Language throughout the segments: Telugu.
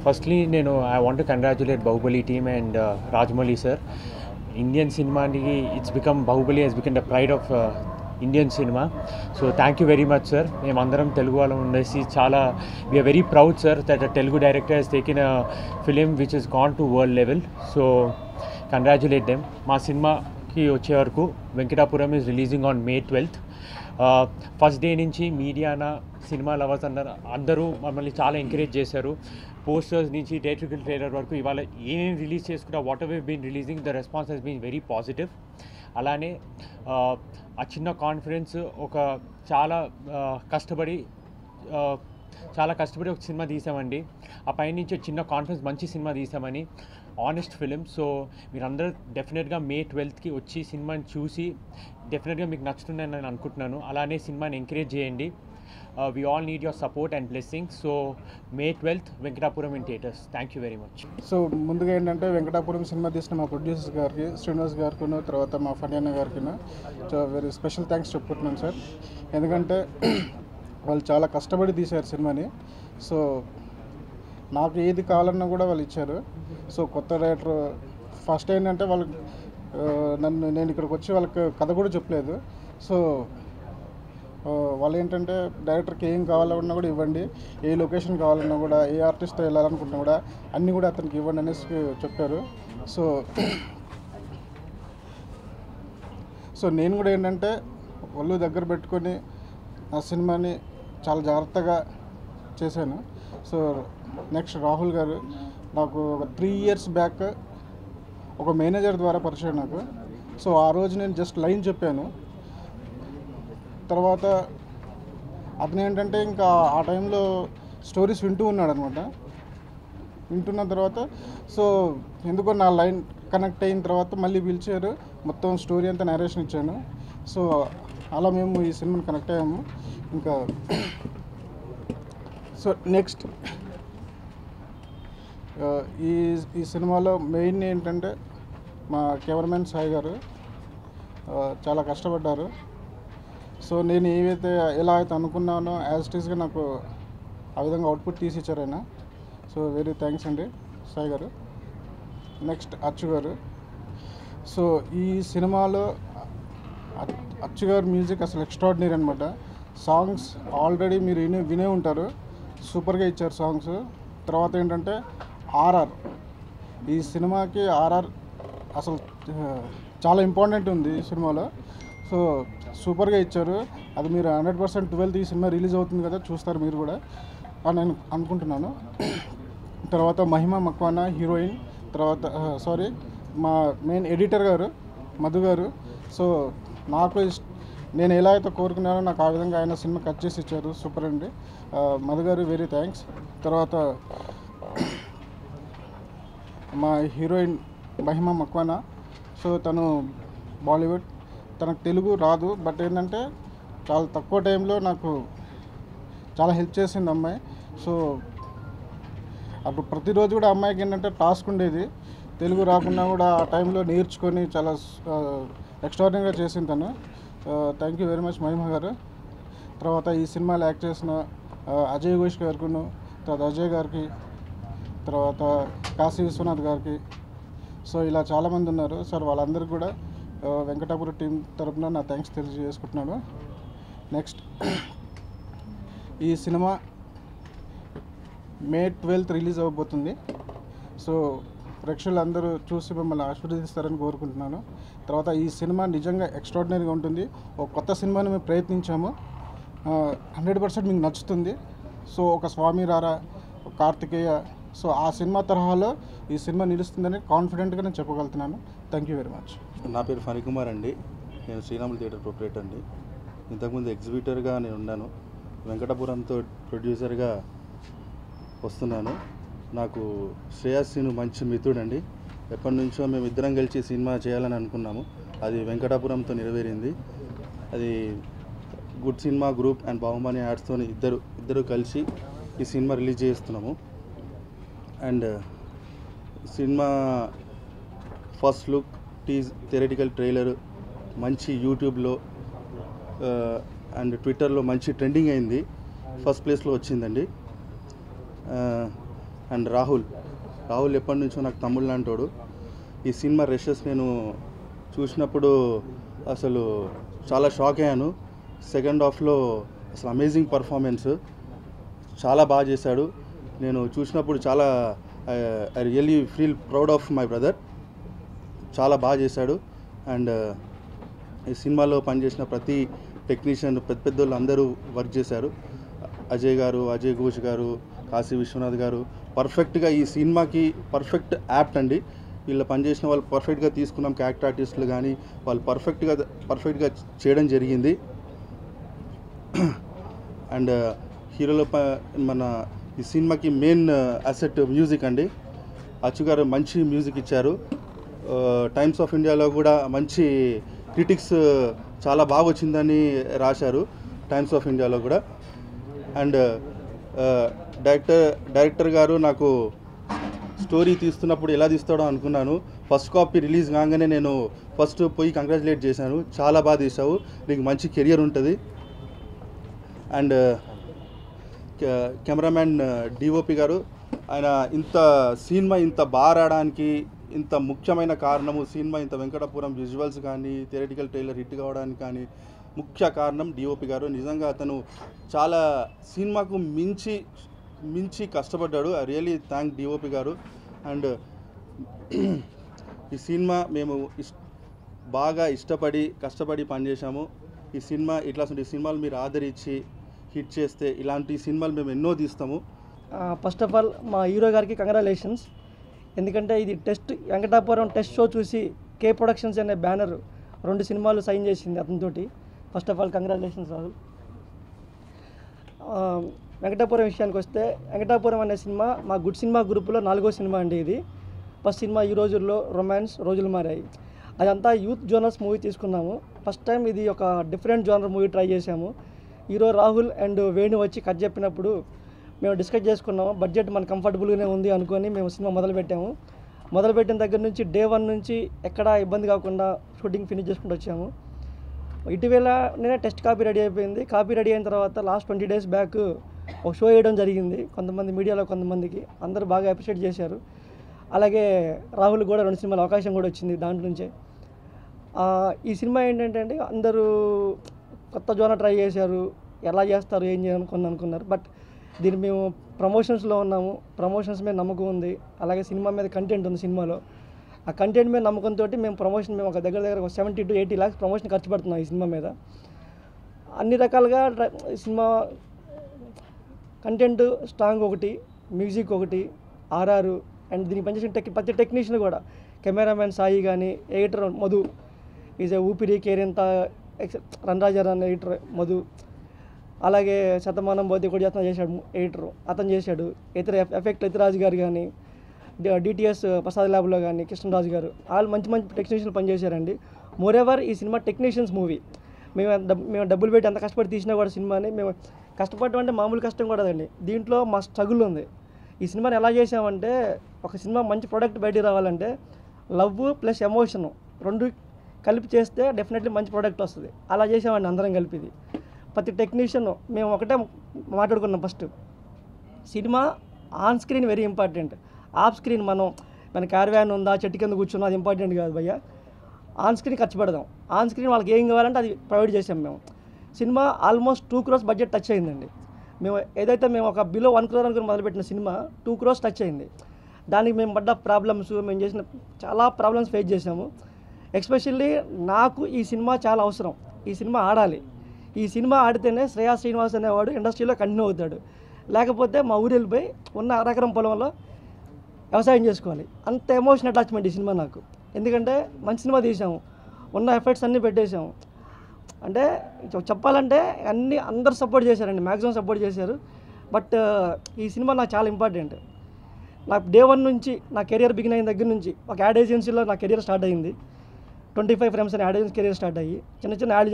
Firstly, I want to congratulate Bahubali team and Rajmouli sir. Indian cinema, it's become Bahubali has become the pride of Indian cinema. So thank you very much, sir. మేమందరం తెలుగు వాళ్ళం ఉండేసి చాలా we are very proud, sir, that a Telugu director has taken a film which has gone to world level. So congratulate them. మా సినిమాకి వచ్చే వరకు Venkatapuram is releasing on May 12th. First day నుంచి మీడియానా సినిమా లవర్స్ అందరూ మమ్మల్ని చాలా ఎంకరేజ్ చేశారు. పోస్టర్స్ నుంచి థియేట్రికల్ ట్రైలర్ వరకు ఇవాళ ఏమేమి రిలీజ్ చేసుకున్నా whatever been releasing the response has been very positive. అలానే ఆ చిన్న కాన్ఫిడెన్స్ ఒక చాలా కష్టపడి ఒక సినిమా తీసామండి. ఆ పైనుంచి చిన్న కాన్ఫిడెన్స్ మంచి సినిమా తీసామని ఆనెస్ట్ ఫిలిం. సో మీరందరూ డెఫినెట్గా May 12th వచ్చి సినిమాని చూసి డెఫినెట్గా మీకు నచ్చుతుందని నేను అనుకుంటున్నాను. అలానే సినిమాని ఎంకరేజ్ చేయండి. We all need your support and blessings. So May 12th Venkatapuram in theaters. Thank you very much. So ముందుగా ఏంటంటే వెంకటాపురం సినిమా తీసిన మా ప్రొడ్యూసర్స్ గారికి శ్రీనివాస్ గారికి తర్వాత మా ఫణి గారికి వెరీ స్పెషల్ థ్యాంక్స్ చెప్పుకుంటున్నాను సార్. ఎందుకంటే వాళ్ళు చాలా కష్టపడి తీశారు సినిమాని. సో నాకు ఏది కావాలన్నా కూడా వాళ్ళు ఇచ్చారు. సో కొత్త డైరెక్టర్ ఫస్ట్ ఏంటంటే వాళ్ళకి నేను ఇక్కడికి వచ్చి వాళ్ళకి కథ కూడా చెప్పలేదు. సో వాళ్ళు ఏంటంటే డైరెక్టర్కి ఏం కావాలన్నా కూడా ఇవ్వండి, ఏ లొకేషన్ కావాలన్నా కూడా, ఏ ఆర్టిస్ట్తో వెళ్ళాలనుకుంటున్నా కూడా అన్నీ కూడా అతనికి ఇవ్వండి అనేసి చెప్పారు. సో నేను కూడా ఏంటంటే వాళ్ళు దగ్గర పెట్టుకొని ఆ సినిమాని చాలా జాగ్రత్తగా చేశాను. సో నెక్స్ట్ రాహుల్ గారు నాకు ఒక 3 years బ్యాక్ ఒక మేనేజర్ ద్వారా పరిచయం నాకు. సో ఆ రోజు నేను జస్ట్ లైన్ చెప్పాను. తర్వాత అతను ఏంటంటే ఇంకా ఆ టైంలో స్టోరీస్ వింటూ ఉన్నాడు అనమాట. వింటున్న తర్వాత సో ఎందుకో నా లైన్ కనెక్ట్ అయిన తర్వాత మళ్ళీ పిలిచారు, మొత్తం స్టోరీ అంతా నరేషన్ ఇచ్చాను. సో అలా మేము ఈ సినిమాని కనెక్ట్ అయ్యాము. ఇంకా సో నెక్స్ట్ ఈ సినిమాలో మెయిన్ ఏంటంటే మా కెమెరామెన్ సాయి గారు చాలా కష్టపడ్డారు. సో నేను ఏవైతే ఎలా అయితే అనుకున్నానో యాజ్ ఇట్ ఈస్గా నాకు ఆ విధంగా అవుట్పుట్ తీసి ఇచ్చారు ఆయన. సో వెరీ థ్యాంక్స్ అండి సాయి గారు. నెక్స్ట్ అచ్చు గారు. సో ఈ సినిమాలో అచ్చు గారు మ్యూజిక్ అసలు ఎక్స్ట్రాడినరీ అనమాట. సాంగ్స్ ఆల్రెడీ మీరు వినే ఉంటారు, సూపర్గా ఇచ్చారు సాంగ్స్. తర్వాత ఏంటంటే ఆర్ఆర్, ఈ సినిమాకి ఆర్ఆర్ అసలు చాలా ఇంపార్టెంట్ ఉంది ఈ సినిమాలో. సో సూపర్గా ఇచ్చారు. అది మీరు 100% 12th ఈ సినిమా రిలీజ్ అవుతుంది కదా, చూస్తారు మీరు కూడా అని నేను అనుకుంటున్నాను. తర్వాత మహిమ మక్వానా హీరోయిన్, తర్వాత మా మెయిన్ ఎడిటర్ గారు మధు గారు. సో నేను ఎలా అయితే కోరుకున్నానో నాకు ఆ విధంగా ఆయన సినిమా కట్ చేసి ఇచ్చారు. సూపర్ అండి మధు గారు, వెరీ థ్యాంక్స్. తర్వాత మా హీరోయిన్ మహిమ మక్వానా. సో తను బాలీవుడ్, తనకు తెలుగు రాదు, బట్ ఏంటంటే చాలా తక్కువ టైంలో నాకు చాలా హెల్ప్ చేసింది అమ్మాయి. సో అప్పుడు ప్రతిరోజు కూడా అమ్మాయికి ఏంటంటే టాస్క్ ఉండేది, తెలుగు రాకున్నా కూడా ఆ టైంలో నేర్చుకొని చాలా ఎక్స్ట్రాడినరీగా చేసింది తను. థ్యాంక్ యూ వెరీ మచ్ మహిమ గారు. తర్వాత ఈ సినిమాలో యాక్ట్ చేసిన అజయ్ ఘోష్ గారికి, తర్వాత అజయ్ గారికి, తర్వాత కాశీ విశ్వనాథ్ గారికి. సో ఇలా చాలామంది ఉన్నారు సార్. వాళ్ళందరికీ కూడా వెంకటాపురం టీం తరపున నా థ్యాంక్స్ తెలియజేసుకుంటున్నాను. నెక్స్ట్ ఈ సినిమా May 12th రిలీజ్ అవ్వబోతుంది. సో ప్రేక్షకులు అందరూ చూసి మిమ్మల్ని ఆశీర్వదిస్తారని కోరుకుంటున్నాను. తర్వాత ఈ సినిమా నిజంగా ఎక్స్ట్రాడినరీగా ఉంటుంది. ఒక కొత్త సినిమాని మేము ప్రయత్నించాము, 100% మీకు నచ్చుతుంది. సో ఒక స్వామి రారా, ఒక కార్తికేయ, సో ఆ సినిమా తరహాలో ఈ సినిమా నిలుస్తుందని కాన్ఫిడెంట్గా నేను చెప్పగలుగుతున్నాను. Thank you very much. నా పేరు ఫణి కుమార్ అండి. నేను శ్రీరాములు థియేటర్ ప్రొపరేటర్ అండి. ఇంతకుముందు ఎగ్జిబిటర్గా నేను ఉన్నాను, వెంకటాపురంతో ప్రొడ్యూసర్గా వస్తున్నాను. నాకు శ్రేయస్ శ్రీను మంచి మిత్రుడండి. ఎప్పటి నుంచో మేము ఇద్దరం కలిసి సినిమా చేయాలని అనుకున్నాము, అది వెంకటాపురంతో నెరవేరింది. అది గుడ్ సినిమా గ్రూప్ అండ్ బాహుమని యాడ్స్తో ఇద్దరు కలిసి ఈ సినిమా రిలీజ్ చేస్తున్నాము. And cinema first look, theoretical trailer మంచి యూట్యూబ్లో అండ్ ట్విట్టర్లో మంచి ట్రెండింగ్ అయింది, ఫస్ట్ ప్లేస్లో వచ్చిందండి. అండ్ రాహుల్ ఎప్పటి నుంచో నాకు తమ్ముళ్ళు అంటాడు. ఈ సినిమా రషెస్ నేను చూసినప్పుడు అసలు చాలా షాక్ అయ్యాను. సెకండ్ హాఫ్లో అసలు అమేజింగ్ పర్ఫార్మెన్స్, చాలా బాగా చేశాడు. నేను చూసినప్పుడు చాలా I really feel proud of my brother. చాలా బాగా చేశాడు. అండ్ ఈ సినిమాలో పనిచేసిన ప్రతి టెక్నీషియన్ పెద్ద వాళ్ళు అందరూ వర్క్ చేశారు. అజయ్ ఘోష్ గారు, కాశీ విశ్వనాథ్ గారు పర్ఫెక్ట్గా ఈ సినిమాకి పర్ఫెక్ట్ యాప్ట్ అండి. వీళ్ళు పనిచేసిన వాళ్ళు పర్ఫెక్ట్గా తీసుకున్నాం. క్యారెక్టర్ ఆర్టిస్టులు కానీ వాళ్ళు పర్ఫెక్ట్గా చేయడం జరిగింది. అండ్ హీరోలో మన ఈ సినిమాకి మెయిన్ అసెట్ మ్యూజిక్ అండి. అచ్చు గారు మంచి మ్యూజిక్ ఇచ్చారు. టైమ్స్ ఆఫ్ ఇండియాలో కూడా మంచి క్రిటిక్స్ చాలా బాగా వచ్చిందని రాశారు టైమ్స్ ఆఫ్ ఇండియాలో కూడా. అండ్ డైరెక్టర్ గారు నాకు స్టోరీ తీస్తున్నప్పుడు ఎలా తీస్తాడో అనుకున్నాను. ఫస్ట్ కాపీ రిలీజ్ కాగానే నేను ఫస్ట్ పోయి కంగ్రాచులేట్ చేశాను. చాలా బాగా తీసావు, నీకు మంచి కెరియర్ ఉంటుంది. అండ్ కెమెరామ్యాన్ డిఓపి గారు, ఆయన సినిమా ఇంత బాగా రావడానికి ఇంత ముఖ్యమైన కారణము, సినిమా ఇంత వెంకటాపురం విజువల్స్ కానీ థియరిటికల్ ట్రైలర్ హిట్ కావడానికి కానీ ముఖ్య కారణం డిఓపి గారు. నిజంగా అతను చాలా సినిమాకు మించి కష్టపడ్డాడు. ఐ రియల్లీ థ్యాంక్ డిఓపి గారు. అండ్ ఈ సినిమా మేము బాగా కష్టపడి పనిచేసాము. ఈ సినిమా ఇట్లాంటి సినిమాలు మీరు ఆదరించి హిట్ చేస్తే ఇలాంటి సినిమాలు మేము ఎన్నో తీస్తాము. ఫస్ట్ ఆఫ్ ఆల్ మా హీరో గారికి కంగ్రాచులేషన్స్. ఎందుకంటే ఇది వెంకటాపురం టెస్ట్ షో చూసి కే ప్రొడక్షన్స్ అనే బ్యానర్ 2 సినిమాలు సైన్ చేసింది అతనితోటి. First of all congratulations Rahul. Venkatapuram విషయానికి వస్తే, వెంకటాపురం అనే సినిమా మా గుడ్ సినిమా గ్రూప్లో 4వ సినిమా అండి. ఇది ఫస్ట్ సినిమా ఈ రోజుల్లో రొమాన్స్, రోజులు మారాయి. అదంతా యూత్ జోనర్స్ మూవీ తీసుకున్నాము. ఫస్ట్ టైం ఇది ఒక డిఫరెంట్ జోనర్ మూవీ ట్రై చేసాము. హీరో రాహుల్ అండ్ వేణు వచ్చి కథ చెప్పినప్పుడు మేము డిస్కస్ చేసుకున్నాము. బడ్జెట్ మన కంఫర్టబుల్గానే ఉంది అనుకొని మేము సినిమా మొదలుపెట్టాము. మొదలుపెట్టిన దగ్గర నుంచి డే 1 నుంచి ఎక్కడా ఇబ్బంది కాకుండా షూటింగ్ ఫినిష్ చేసుకుంటూ వచ్చాము. ఇటీవల నేనే టెస్ట్ కాపీ రెడీ అయిపోయింది. కాపీ రెడీ అయిన తర్వాత లాస్ట్ 20 days బ్యాక్ ఒక షో వేయడం జరిగింది. కొంతమంది మీడియాలో కొంతమందికి అందరూ బాగా అప్రిషియేట్ చేశారు. అలాగే రాహుల్ కూడా 2 సినిమాల అవకాశం కూడా వచ్చింది దాంట్లో నుంచే. ఈ సినిమా ఏంటంటే అండి, అందరూ కొత్త జోనర్ ట్రై చేశారు, ఎలా చేస్తారు ఏం చేయాలనుకుని అనుకున్నారు. బట్ దీన్ని మేము ప్రమోషన్స్లో ఉన్నాము. ప్రమోషన్స్ మీద నమ్మకం ఉంది. అలాగే సినిమా మీద కంటెంట్ ఉంది. సినిమాలో ఆ కంటెంట్ మీద నమ్మకంతో మేము ఒక దగ్గర 70 to 80 lakhs ప్రమోషన్ ఖర్చు పెడుతున్నాం ఈ సినిమా మీద. అన్ని రకాలుగా సినిమా కంటెంట్ స్ట్రాంగ్ ఒకటి, మ్యూజిక్ ఒకటి, ఆర్ఆర్ అండ్ దీనికి పనిచేసిన ప్రతి టెక్నీషియన్ కూడా, కెమెరామ్యాన్ సాయి కానీ, ఎడిటర్ మధు ఈజ్ ఊపిరి కేరింత, రణరాజారాన్ ఎడిటర్ మధు, అలాగే శతమానం బోధి కూడా చేశాడు ఎడిటర్, అతను చేశాడు. ఇతర ఎఫెక్ట్ ఇతరాజు గారు కానీ, డిటిఎస్ ప్రసాద్ ల్యాబ్లో కానీ కృష్ణరాజు గారు, వాళ్ళు మంచి టెక్నీషియన్లు పనిచేశారండి. మోరెవర్ ఈ సినిమా టెక్నీషియన్స్ మూవీ. మేము డబ్బులు పెట్టి అంత కష్టపడి తీసినా కూడా సినిమాని మేము కష్టపడటం అంటే మామూలు కష్టం కూడా అండి. దీంట్లో మా స్ట్రగుల్ ఉంది. ఈ సినిమాని ఎలా చేసామంటే, ఒక సినిమా మంచి ప్రోడక్ట్ బయటికి రావాలంటే లవ్ ప్లస్ ఎమోషన్ 2 కలిపి చేస్తే డెఫినెట్లీ మంచి ప్రోడక్ట్ వస్తుంది. అలా చేసామండి అందరం కలిపిది. ప్రతి టెక్నీషియన్ మేము ఒకటే మాట్లాడుకున్నాం. First cinema on screen very important. Off screen మన క్యారవాన్ ఉందా, చెట్టు కింద కూర్చున్నా, అది ఇంపార్టెంట్ కాదు భయ్య. ఆన్ స్క్రీన్ ఖర్చు పెడదాం. ఆన్ స్క్రీన్ వాళ్ళకి ఏం కావాలంటే అది ప్రొవైడ్ చేసాం మేము. Cinema almost 2 crores budget touch అయిందండి. మేము ఒక బిలో 1 crore అనుకుని మొదలుపెట్టిన సినిమా 2 crores టచ్ అయింది. దానికి మేము పడ్డ ప్రాబ్లమ్స్, మేము చేసిన చాలా ప్రాబ్లమ్స్ ఫేస్ చేసాము. ఎస్పెషల్లీ నాకు ఈ సినిమా చాలా అవసరం. ఈ సినిమా ఆడాలి. ఈ సినిమా ఆడితేనే శ్రేయా శ్రీనివాస్ అనేవాడు ఇండస్ట్రీలో కంటిన్యూ అవుతాడు. లేకపోతే మా ఊరు వెళ్ళిపోయి ఉన్న అరెకరం పొలంలో వ్యవసాయం చేసుకోవాలి. అంత ఎమోషన్ అటాచ్మెంట్ ఈ సినిమా నాకు. ఎందుకంటే మంచి సినిమా తీసాము, ఉన్న ఎఫర్ట్స్ అన్నీ పెట్టేసాము. అంటే చెప్పాలంటే అందరు సపోర్ట్ చేశారండి, మ్యాక్సిమం సపోర్ట్ చేశారు. బట్ ఈ సినిమా నాకు చాలా ఇంపార్టెంట్. నాకు డే 1 నుంచి నా కెరియర్ బిగిన్ అయిన దగ్గర నుంచి ఒక యాడ్ ఏజెన్సీలో నా కెరియర్ స్టార్ట్ అయింది. 25 frames అని యాడ్ ఏజెన్సీ కెరియర్ స్టార్ట్ అయ్యి చిన్న యాడ్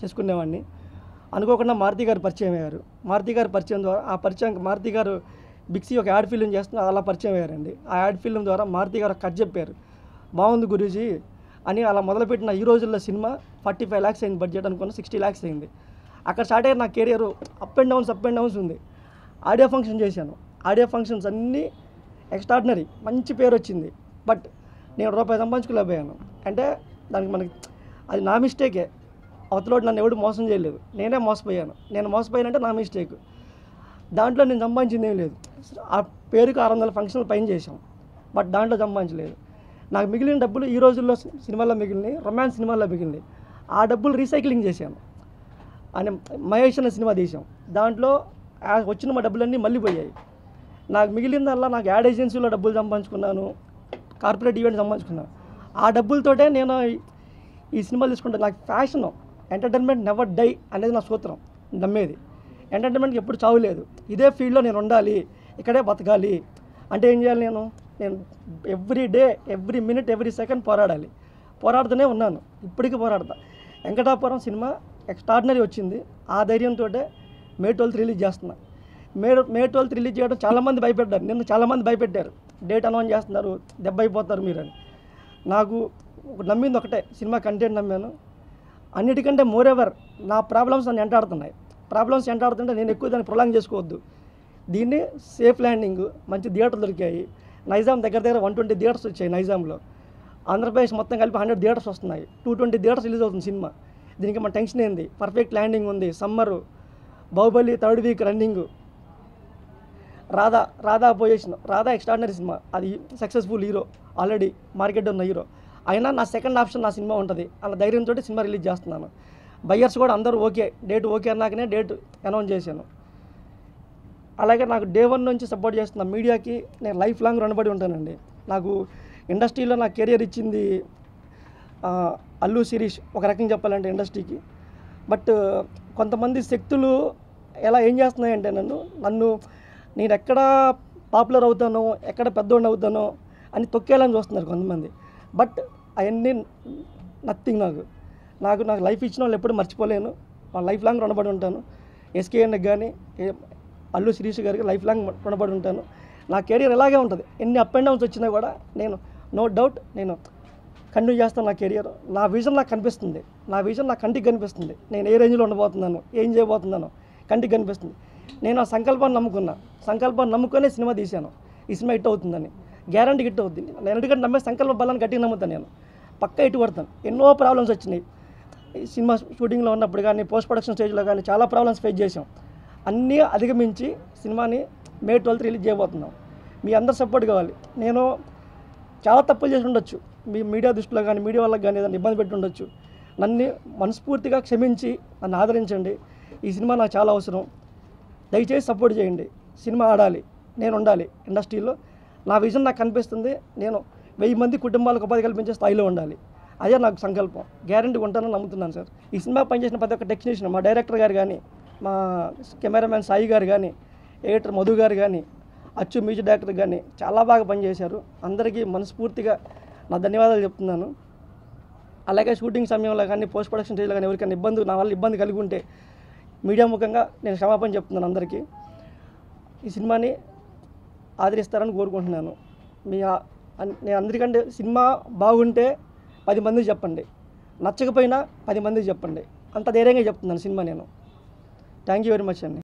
చేసుకునేవాడిని. అనుకోకుండా మారుతి గారు పరిచయం అయ్యారు. మారుతి గారు పరిచయం ద్వారా మారుతి గారు బిక్సీ ఒక యాడ్ ఫిల్మ్ చేస్తున్నారు, అలా పరిచయం అయ్యారండి. ఆ యాడ్ ఫిల్మ్ ద్వారా మారుతి గారు కథ చెప్పారు, బాగుంది గురూజీ అని. అలా మొదలుపెట్టిన ఈ రోజుల్లో సినిమా 45 lakhs అయింది బడ్జెట్ అనుకున్న, 60 lakhs అయింది. అక్కడ స్టార్ట్ అయ్యారు నా కెరియర్. అప్ అండ్ డౌన్స్ ఉంది. ఆడియో ఫంక్షన్ చేశాను. ఆడియో ఫంక్షన్స్ అన్నీ ఎక్స్ట్రాడినరీ, మంచి పేరు వచ్చింది. బట్ నేను రూపాయి సంపాదించుకోలేకపోయాను. అంటే దానికి మనకి అది నా మిస్టేకే. అవతలోడు నన్ను ఎవడు మోసం చేయలేదు, నేనే మోసపోయాను. నేను మోసపోయానంటే నా మిస్టేక్. దాంట్లో నేను సంపాదించింది ఏం లేదు. ఆ పేరుకి 600 ఫంక్షన్లు పైన చేసాం, బట్ దాంట్లో సంపాదించలేదు. నాకు మిగిలిన డబ్బులు ఈ రోజుల్లో సినిమాల్లో మిగిలినాయి, రొమాన్స్ సినిమాల్లో మిగిలినాయి. ఆ డబ్బులు రీసైక్లింగ్ చేశాను. అని మహేష్ అనే సినిమా తీసాం, దాంట్లో వచ్చిన మా డబ్బులన్నీ మళ్ళీ పోయాయి. నాకు మిగిలిందల్లా నాకు యాడ్ ఏజెన్సీలో డబ్బులు సంపాదించుకున్నాను, కార్పొరేట్ ఈవెంట్ సంపాదించుకున్నాను. ఆ డబ్బులతోటే నేను ఈ సినిమాలు తీసుకుంటాను. నాకు ఫ్యాషన్, ఎంటర్టైన్మెంట్ నెవర్ డై అనేది నా సూత్రం. నమ్మేది ఎంటర్టైన్మెంట్కి ఎప్పుడు చావులేదు. ఇదే ఫీల్డ్లో నేను ఉండాలి, ఇక్కడే బతకాలి అంటే ఏం చేయాలి? నేను every day, every minute, every second పోరాడాలి. పోరాడుతూనే ఉన్నాను, ఇప్పటికీ పోరాడతా. వెంకటాపురం సినిమా ఎక్స్ట్రాడినరీ వచ్చింది. ఆ ధైర్యంతో మే 12th రిలీజ్ చేస్తున్నా. మే 12th రిలీజ్ చేయడం చాలామంది భయపెట్టారు. నిన్న చాలామంది భయపెట్టారు, డేట్ అనౌన్స్ చేస్తున్నారు, దెబ్బ అయిపోతారు మీరు అని. నాకు నమ్మింది ఒకటే, సినిమా కంటెంట్ నమ్మాను. అన్నిటికంటే మోరెవర్ నా ప్రాబ్లమ్స్ నన్ను వెంటాడుతున్నాయి. ప్రాబ్లమ్స్ వెంటాడుతుంటే నేను ఎక్కువ దాన్ని ప్రొలాంగ్ చేసుకోవద్దు. దీన్ని సేఫ్ ల్యాండింగ్, మంచి థియేటర్లు దొరికాయి. నైజాం దగ్గర 120 థియేటర్స్ వచ్చాయి నైజాంలో. ఆంధ్రప్రదేశ్ మొత్తం కలిపి 100 థియేటర్స్ వస్తున్నాయి. 220 థియేటర్స్ రిలీజ్ అవుతుంది సినిమా. దీనికి మన టెన్షన్ ఏంది? పర్ఫెక్ట్ ల్యాండింగ్ ఉంది. Summer, Baahubali 3rd week running, Radha position. Radha extraordinary cinema, అది సక్సెస్ఫుల్ హీరో, ఆల్రెడీ మార్కెట్ ఉన్న హీరో. అయినా నా సెకండ్ ఆప్షన్ నా సినిమా ఉంటుంది అన్న ధైర్యంతో సినిమా రిలీజ్ చేస్తున్నాను. బయ్యర్స్ కూడా అందరూ ఓకే, డేట్ ఓకే అన్నాకనే డేట్ అనౌన్స్ చేశాను. అలాగే నాకు డే 1 నుంచి సపోర్ట్ చేస్తున్న మీడియాకి నేను లైఫ్ లాంగ్ రుణపడి ఉంటానండి. నాకు ఇండస్ట్రీలో నా కెరియర్ ఇచ్చింది అల్లు శిరీష్ ఒక రకంగా చెప్పాలంటే ఇండస్ట్రీకి. బట్ కొంతమంది శక్తులు ఏం చేస్తున్నాయంటే నేను ఎక్కడ పాపులర్ అవుతానో, ఎక్కడ పెద్దోడిని అవుతానో అని తొక్కేయాలని చూస్తున్నారు కొంతమంది. బట్ అవన్నీ నథింగ్. నాకు లైఫ్ ఇచ్చిన వాళ్ళు ఎప్పుడు మర్చిపోలేను, లైఫ్ లాంగ్ రుణపడి ఉంటాను. ఎస్కేఎన్కి కానీ అల్లు శిరీష్ గారికి లైఫ్ లాంగ్ రుణపడి ఉంటాను. నా కెరీర్ ఎలాగే ఉంటుంది, ఎన్ని అప్ అండ్ డౌన్స్ వచ్చినా కూడా నేను నో డౌట్ నేను కంటిన్యూ చేస్తాను నా కెరియర్. నా విజన్ నాకు కనిపిస్తుంది, నా విజన్ నా కంటికి కనిపిస్తుంది. నేను ఏ రేంజ్లో ఉండబోతున్నాను, ఏం చేయబోతున్నానో కంటికి కనిపిస్తుంది. నేను ఆ సంకల్పాన్ని నమ్ముకునే సినిమా తీశాను. ఈ సినిమా హిట్ అవుతుందని గ్యారంటీ హిట్ అవుతుంది. నేను ఎందుకంటే నమ్మే సంకల్ప బలాన్ని గట్టిగా నమ్ముతాను. నేను పక్కా హిట్ పడతాను. ఎన్నో ప్రాబ్లమ్స్ వచ్చినాయి సినిమా షూటింగ్లో ఉన్నప్పుడు కానీ, పోస్ట్ ప్రొడక్షన్ స్టేజ్లో కానీ చాలా ప్రాబ్లమ్స్ ఫేస్ చేసాం. అన్నీ అధిగమించి సినిమాని మే 12th రిలీజ్ చేయబోతున్నాం. మీ అందరు సపోర్ట్ కావాలి. నేను చాలా తప్పులు చేసి ఉండొచ్చు, మీ మీడియా దృష్టిలో కానీ, మీడియా వాళ్ళకి కానీ ఏదైనా ఇబ్బంది పెట్టి ఉండొచ్చు. నన్ను మనస్ఫూర్తిగా క్షమించి నన్ను ఆదరించండి. ఈ సినిమా నాకు చాలా అవసరం. దయచేసి సపోర్ట్ చేయండి. సినిమా ఆడాలి, నేను ఉండాలి ఇండస్ట్రీలో. నా విజన్ నాకు కనిపిస్తుంది. నేను 1000 మంది కుటుంబాలకు ఉపాధి కల్పించే స్థాయిలో ఉండాలి. అదే నాకు సంకల్పం. గ్యారంటీ ఉంటానని నమ్ముతున్నాను సార్. ఈ సినిమా పనిచేసిన ప్రతి ఒక్క టెక్నీషియన్, మా డైరెక్టర్ గారు కానీ, మా కెమెరామ్యాన్ సాయి గారు కానీ, ఎడిటర్ మధు గారు కానీ, అచ్చు మ్యూజిక్ డైరెక్టర్ కానీ చాలా బాగా పనిచేశారు. అందరికీ మనస్ఫూర్తిగా నా ధన్యవాదాలు చెప్తున్నాను. అలాగే షూటింగ్ సమయంలో కానీ, పోస్ట్ ప్రొడక్షన్ స్టేజ్లో కానీ ఎవరికైనా నా వల్ల ఇబ్బంది కలిగి ఉంటే మీడియా ముఖంగా నేను క్షమాపణ చెప్తున్నాను అందరికీ. ఈ సినిమాని ఆదరిస్తారని కోరుకుంటున్నాను. నేను అందరికంటే సినిమా బాగుంటే 10 మందికి చెప్పండి, నచ్చకపోయినా 10 మందికి చెప్పండి. అంత ధైర్యంగా చెప్తున్నాను సినిమా నేను. థ్యాంక్ యూ వెరీ మచ్ అండి.